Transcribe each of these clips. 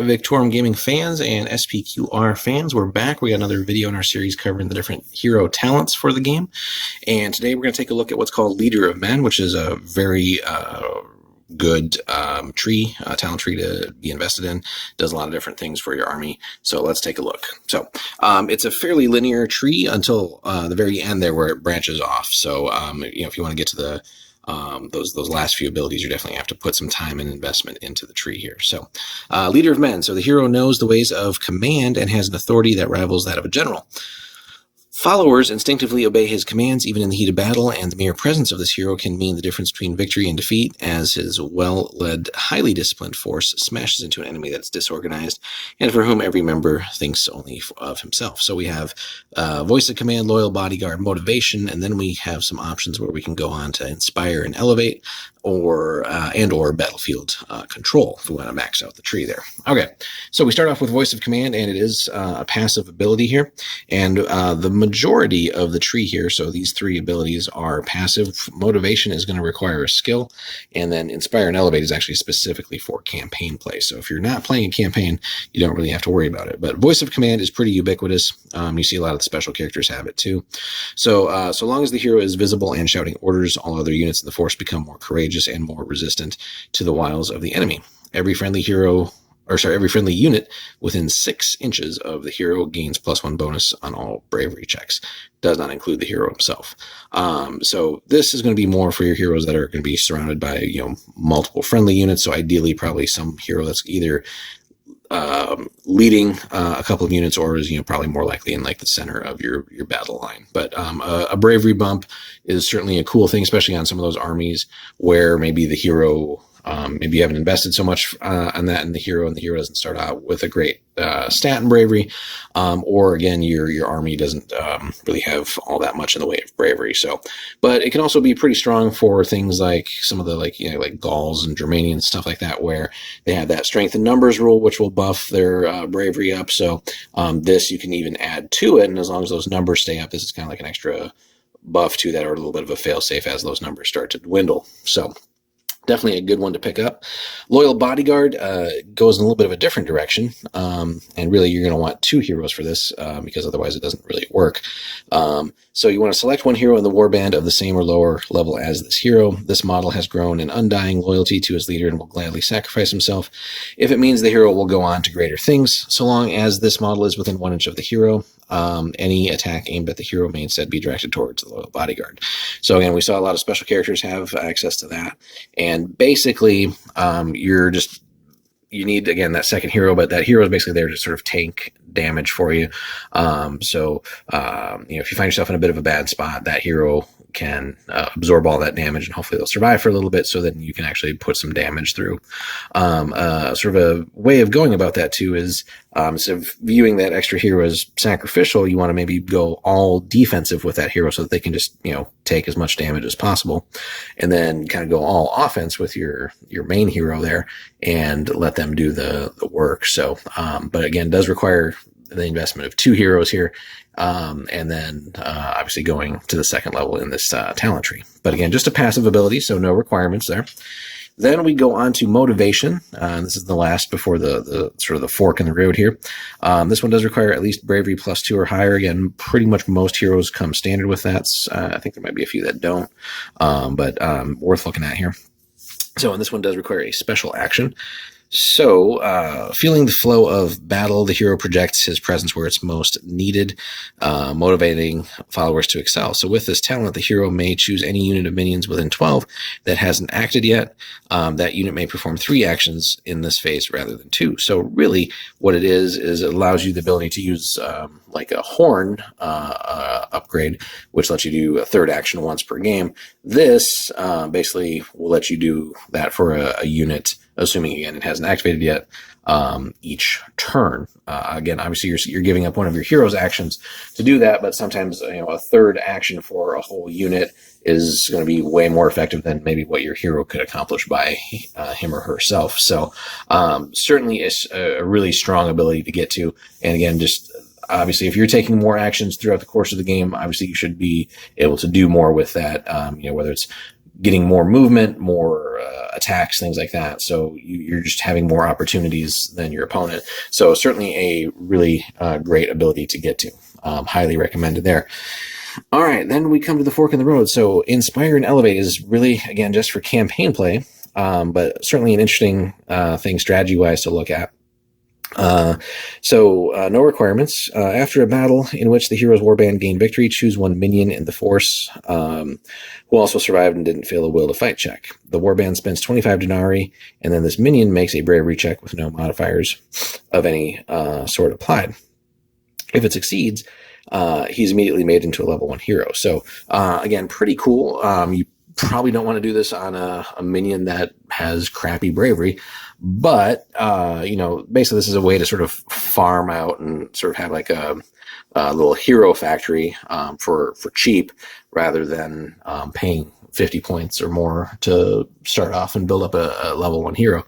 Victorum Gaming fans and SPQR fans. We're back. We got another video in our series covering the different hero talents for the game. And today we're going to take a look at what's called Leader of Men, which is a very good talent tree to be invested in. Does a lot of different things for your army. So let's take a look. So it's a fairly linear tree until the very end there where it branches off. So if you want to get to the those last few abilities, you definitely have to put some time and investment into the tree here. So Leader of Men. So the hero knows the ways of command and has an authority that rivals that of a general. Followers instinctively obey his commands even in the heat of battle, and the mere presence of this hero can mean the difference between victory and defeat, as his well-led, highly disciplined force smashes into an enemy that's disorganized and for whom every member thinks only of himself. So we have voice of command, loyal, bodyguard, motivation, and then we have some options where we can go on to inspire and elevate, or battlefield control if we want to max out the tree there. Okay, so we start off with voice of command, and it is a passive ability here, and the majority of the tree here, so these three abilities are passive. Motivation is going to require a skill, and then inspire and elevate is actually specifically for campaign play. So if you're not playing a campaign, you don't really have to worry about it. But voice of command is pretty ubiquitous. You see a lot of the special characters have it too. So so long as the hero is visible and shouting orders, all other units in the force become more courageous and more resistant to the wiles of the enemy. Every friendly unit within 6 inches of the hero gains +1 bonus on all bravery checks. Does not include the hero himself. So this is going to be more for your heroes that are going to be surrounded by multiple friendly units. So ideally, probably some hero that's either leading a couple of units, or is probably more likely in like the center of your battle line. But a bravery bump is certainly a cool thing, especially on some of those armies where maybe the hero maybe you haven't invested so much on that in the hero, and the hero doesn't start out with a great stat in bravery, or again your army doesn't really have all that much in the way of bravery. So, but it can also be pretty strong for things like some of the like Gauls and Germanians and stuff like that, where they have that strength in numbers rule, which will buff their bravery up. So this you can even add to it, and as long as those numbers stay up, this is kind of like an extra buff to that, or a little bit of a fail-safe as those numbers start to dwindle. So definitely a good one to pick up. Loyal Bodyguard goes in a little bit of a different direction, and really you're going to want 2 heroes for this because otherwise it doesn't really work. So you want to select one hero in the warband of the same or lower level as this hero. This model has grown in undying loyalty to his leader and will gladly sacrifice himself if it means the hero will go on to greater things. So long as this model is within 1 inch of the hero, any attack aimed at the hero may instead be directed towards the Loyal Bodyguard. So again, we saw a lot of special characters have access to that, and basically you need, again, that second hero, but that hero is basically there to sort of tank damage for you. If you find yourself in a bit of a bad spot, that hero can absorb all that damage, and hopefully they'll survive for a little bit, so then you can actually put some damage through. Sort of a way of going about that too is instead of viewing that extra hero as sacrificial, you want to maybe go all defensive with that hero so that they can just take as much damage as possible, and then kind of go all offense with your main hero there and let them do the work. So but again, does require the investment of 2 heroes here, and then obviously going to the second level in this talent tree. But again, just a passive ability, so no requirements there. Then we go on to motivation. This is the last before the sort of the fork in the road here. This one does require at least bravery +2 or higher. Again, pretty much most heroes come standard with that. I think there might be a few that don't, but worth looking at here. So, and this one does require a special action. So, feeling the flow of battle, the hero projects his presence where it's most needed, motivating followers to excel. So with this talent, the hero may choose any unit of minions within 12 that hasn't acted yet. That unit may perform 3 actions in this phase rather than 2. So really what it is it allows you the ability to use like a horn upgrade, which lets you do a 3rd action once per game. This basically will let you do that for a unit, assuming again it hasn't activated yet, each turn. Again, obviously you're giving up one of your hero's actions to do that, but sometimes a 3rd action for a whole unit is going to be way more effective than maybe what your hero could accomplish by him or herself. So certainly it's a really strong ability to get to. And again, just obviously if you're taking more actions throughout the course of the game, obviously you should be able to do more with that, whether it's getting more movement, more attacks, things like that. So you're just having more opportunities than your opponent. So certainly a really great ability to get to. Highly recommended there. All right, then we come to the fork in the road. So Inspire and Elevate is really, again, just for campaign play, but certainly an interesting thing strategy-wise to look at. No requirements. After a battle in which the hero's warband gained victory, choose one minion in the force who also survived and didn't fail a will to fight check. The warband spends 25 denarii, and then this minion makes a bravery check with no modifiers of any sort applied. If it succeeds, he's immediately made into a level 1 hero. So again, pretty cool. You probably don't want to do this on a minion that has crappy bravery, but basically this is a way to sort of farm out and sort of have like a little hero factory for cheap, rather than paying 50 points or more to start off and build up a level 1 hero.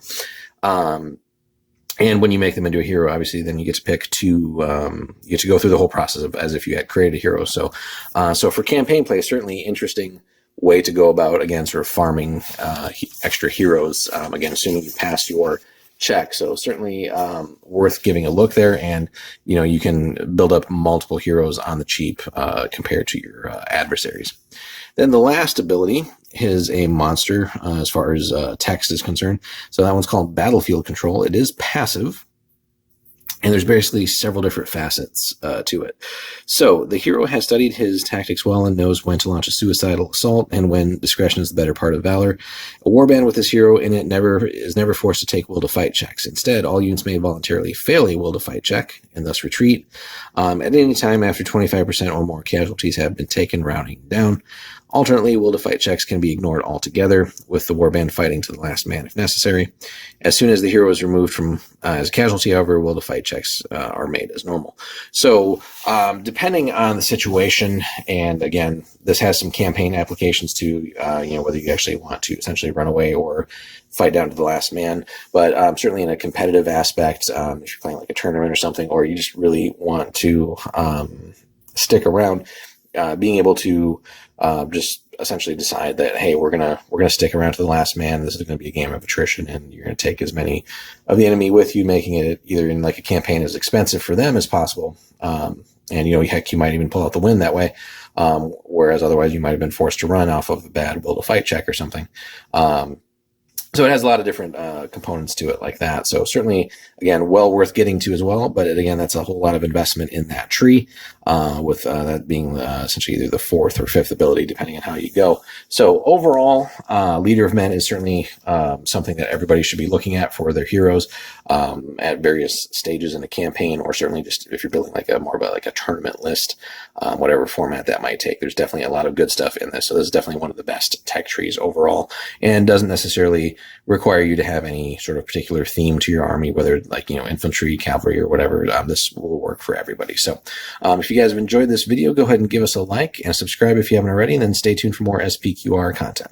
And when you make them into a hero, obviously, then you get to pick two. You get to go through the whole process of as if you had created a hero. So for campaign play, certainly interesting way to go about, again, sort of farming extra heroes. Again, assuming you pass your check. So certainly worth giving a look there. And you can build up multiple heroes on the cheap compared to your adversaries. Then the last ability is a monster as far as text is concerned. So that one's called Battlefield Control. It is passive, and there's basically several different facets to it. So the hero has studied his tactics well and knows when to launch a suicidal assault and when discretion is the better part of valor. A warband with this hero in it is never forced to take will to fight checks. Instead, all units may voluntarily fail a will to fight check and thus retreat at any time after 25% or more casualties have been taken, rounding down. Alternately, will to fight checks can be ignored altogether, with the warband fighting to the last man if necessary. As soon as the hero is removed from as a casualty, however, will to fight checks are made as normal. So depending on the situation, and again, this has some campaign applications to whether you actually want to essentially run away or fight down to the last man. But certainly in a competitive aspect, if you're playing like a tournament or something, or you just really want to stick around, being able to just essentially decide that, hey, we're gonna stick around to the last man. This is going to be a game of attrition, and you're going to take as many of the enemy with you, making it either in like a campaign as expensive for them as possible. And heck, you might even pull out the win that way. Whereas otherwise you might have been forced to run off of a bad will to fight check or something. So it has a lot of different components to it like that. So certainly, again, well worth getting to as well. But again, that's a whole lot of investment in that tree, with that being essentially either the 4th or 5th ability, depending on how you go. So overall, Leader of Men is certainly something that everybody should be looking at for their heroes at various stages in a campaign, or certainly just if you're building like more about like a tournament list, whatever format that might take. There's definitely a lot of good stuff in this. So this is definitely one of the best tech trees overall, and doesn't necessarily require you to have any sort of particular theme to your army, whether like, infantry, cavalry, or whatever. This will work for everybody. So if you guys have enjoyed this video, go ahead and give us a like and subscribe if you haven't already, and then stay tuned for more SPQR content.